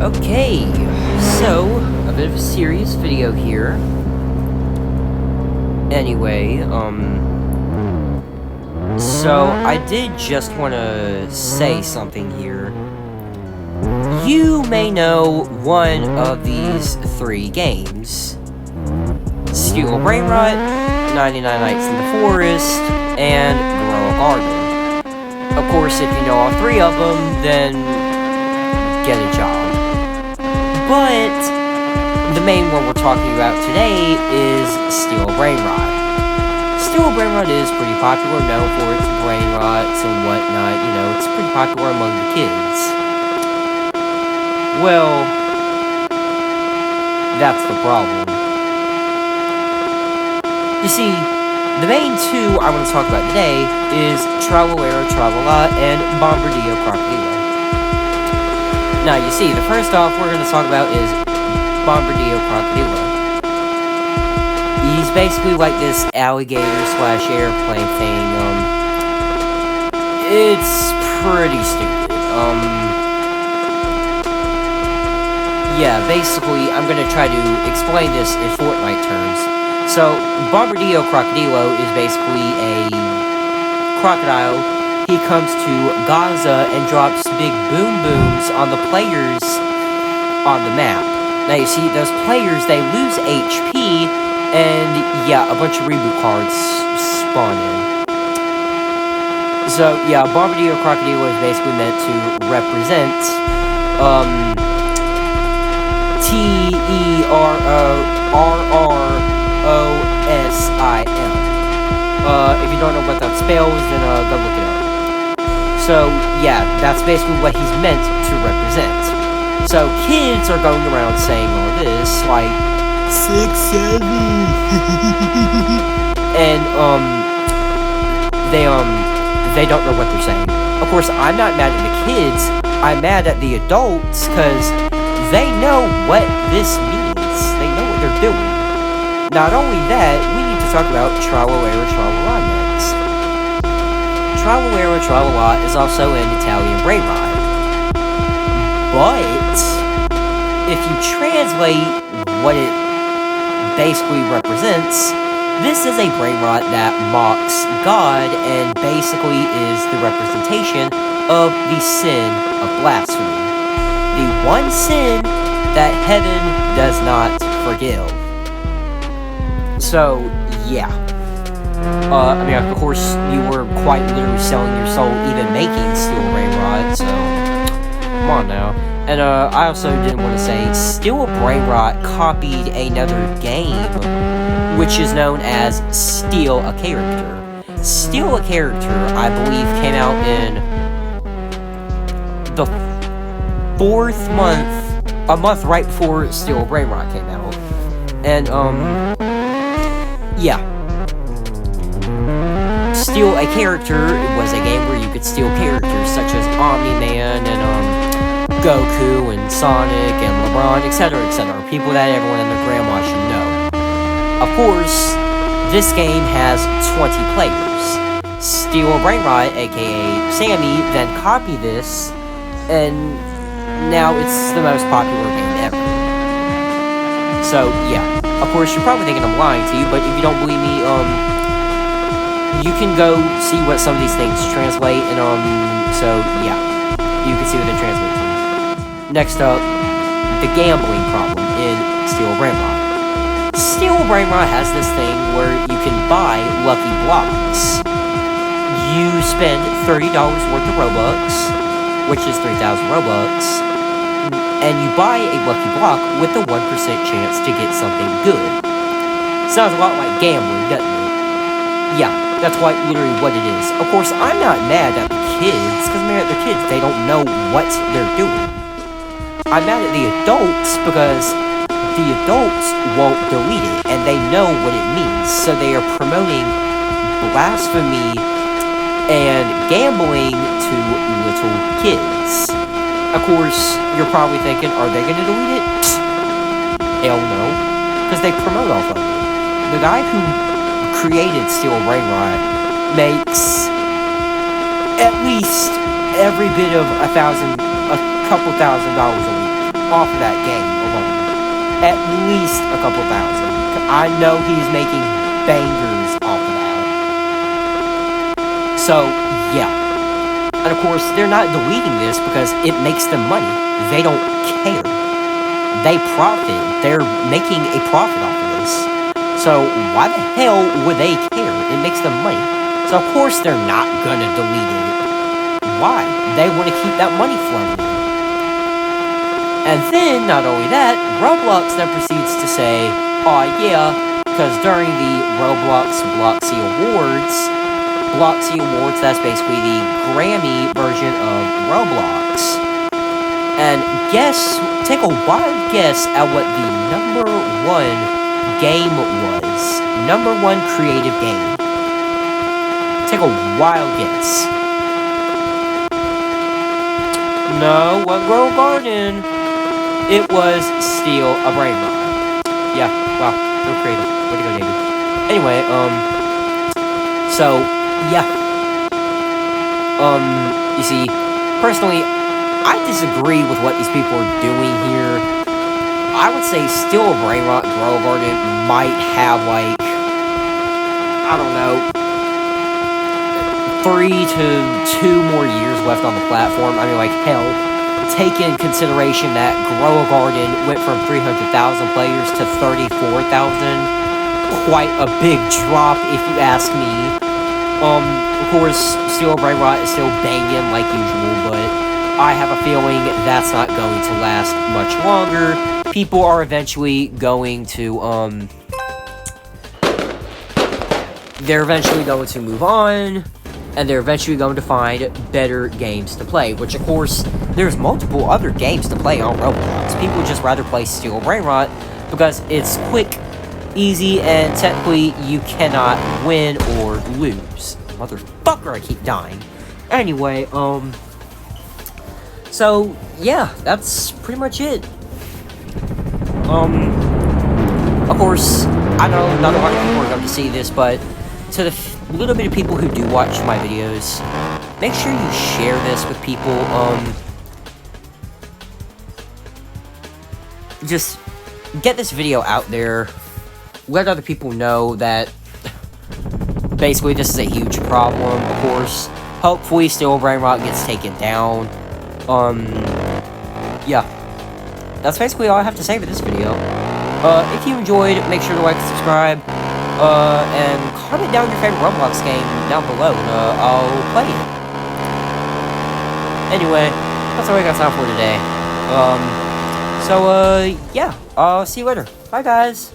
Okay, so, a bit of a serious video here. Anyway, so I did just want to say something here. You may know one of these three games. Steel Brainrot, 99 Nights in the Forest, and Gorilla Garden. Of course, if you know all three of them, then get a job. But the main one we're talking about today is Steel Brainrot. Steel Brainrot is pretty popular, known for its brain rots and whatnot. You know, it's pretty popular among the kids. Well, that's the problem. You see, the main two I want to talk about today is Tralala Tralala and Bombardillo Crocodilo. Now, you see, the first off we're going to talk about is Bombardillo Crocodilo. He's basically like this alligator/airplane thing. It's pretty stupid. Yeah, basically, I'm going to try to explain this in Fortnite terms. So, Bombardillo Crocodilo is basically a crocodile. He comes to Gaza and drops big boom booms on the players on the map. Now you see, those players, they lose HP, and yeah, a bunch of reboot cards spawn in. So yeah, Bombardillo Crocodilo is basically meant to represent, TERROROSIM. If you don't know what that spells, then go look it up. So, yeah, that's basically what he's meant to represent. So, kids are going around saying all this, like, 6-7. And, they don't know what they're saying. Of course, I'm not mad at the kids, I'm mad at the adults, because they know what this means. They know what they're doing. Not only that, we need to talk about Tralala Tralala next. Tralala Tralala is also an Italian brainrot. But, if you translate what it basically represents, this is a brainrot that mocks God and basically is the representation of the sin of blasphemy. The one sin that heaven does not forgive. So, yeah. I mean, of course, you were quite literally selling your soul even making Steel Brainrot, so come on now. And I also didn't want to say, Steel Brainrot copied another game, which is known as Steal a Character. Steal a Character, I believe, came out in the 4th month, a month right before Steel Brainrot came out. And, yeah. Steal a Character was a game where you could steal characters such as Omni-Man and Goku and Sonic and LeBron, etc., etc. People that everyone and their grandma should know. Of course, this game has 20 players. Steel Brainrot, aka Sammy, then copied this, and now it's the most popular game ever. So, yeah. Of course, you're probably thinking I'm lying to you, but if you don't believe me, you can go see what some of these things translate, and, so, yeah. You can see what they translate to. Next up, the gambling problem in Steel Brainrot. Steel Brainrot has this thing where you can buy lucky blocks. You spend $30 worth of Robux, which is 3,000 Robux, and you buy a lucky block with a 1% chance to get something good. Sounds a lot like gambling, doesn't it? Yeah, that's literally what it is. Of course, I'm not mad at the kids, because I'm mad at the kids. They don't know what they're doing. I'm mad at the adults, because the adults won't delete it, and they know what it means, so they are promoting blasphemy and gambling to little kids. Of course, you're probably thinking, are they going to delete it? Hell no, because they promote off of it. The guy who created Steel Brainrot makes at least every bit of a couple $1,000 a week. off of that game alone. At least a couple thousand. I know he's making bangers off of that. So, yeah. And of course, they're not deleting this because it makes them money. They don't care. They profit. They're making a profit off of this. So, why the hell would they care? It makes them money. So, of course, they're not gonna delete it. Why? They want to keep that money flowing. And then, not only that, Roblox then proceeds to say, oh yeah, because during the Roblox Bloxy Awards, that's basically the Grammy version of Roblox. And take a wild guess at what the #1 game was. #1 creative game. Take a wild guess. No, what Grow Garden? It was Steal a Brainrot. Yeah, wow, so creative. Way to go, David. Anyway, so, yeah. You see, personally, I disagree with what these people are doing here. I would say Steal a Brainrot Grow Garden might have, like, I don't know, 3 to 2 more years left on the platform. I mean, like, hell, take in consideration that Grow a Garden went from 300,000 players to 34,000. Quite a big drop, if you ask me. Of course, Steal a Brainrot is still banging like usual, but I have a feeling that's not going to last much longer. People are eventually going to, they're eventually going to move on, and they're eventually going to find better games to play, which, of course, there's multiple other games to play on Roblox. People just rather play Steal a Brainrot because it's quick, easy, and technically you cannot win or lose. Motherfucker, I keep dying. Anyway, so, yeah, that's pretty much it. Of course, I know not a lot of people are going to see this, but to the little bit of people who do watch my videos, make sure you share this with people. Just get this video out there. Let other people know that basically this is a huge problem, of course. Hopefully Steal a Brainrot gets taken down. Yeah. That's basically all I have to say for this video. If you enjoyed, make sure to like and subscribe. And comment down your favorite Roblox game down below, and I'll play it. Anyway, that's all I got time for today. Yeah, I'll see you later. Bye, guys.